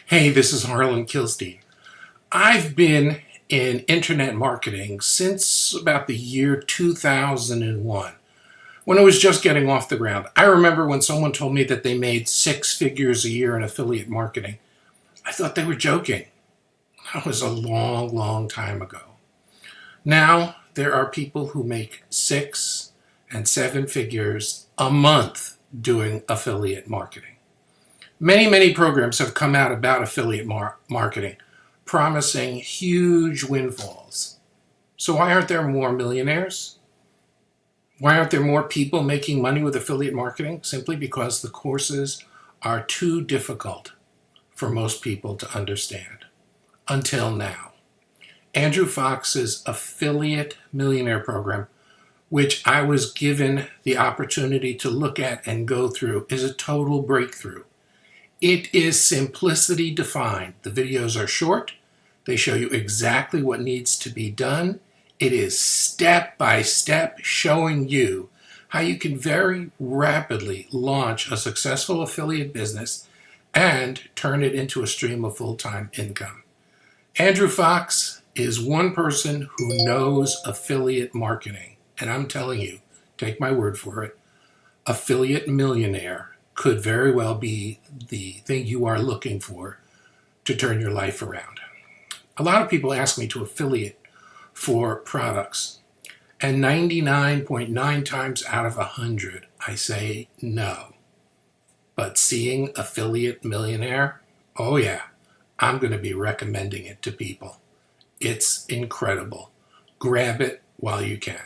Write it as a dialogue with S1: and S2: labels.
S1: Hey, this is Harlan Kilstein. I've been in internet marketing since about the year 2001, when it was just getting off the ground. I remember when someone told me that they made 6 figures a year in affiliate marketing. I thought they were joking. That was a long, long time ago. Now, there are people who make 6 and 7 figures a month doing affiliate marketing. Many programs have come out about affiliate marketing, promising huge windfalls. So why aren't there more millionaires? Why aren't there more people making money with affiliate marketing? Simply because the courses are too difficult for most people to understand. Until now. Andrew Fox's Affiliate Millionaire program, which I was given the opportunity to look at and go through, is a total breakthrough. It is simplicity defined. The videos are short. They show you exactly what needs to be done. It is step by step showing you how you can very rapidly launch a successful affiliate business and turn it into a stream of full-time income. Andrew Fox is one person who knows affiliate marketing. And I'm telling you, take my word for it, Affiliate Millionaire could very well be the thing you are looking for to turn your life around. A lot of people ask me to affiliate for products, and 99.9 times out of 100, I say no. But seeing Affiliate Millionaire, oh yeah, I'm going to be recommending it to people. It's incredible. Grab it while you can.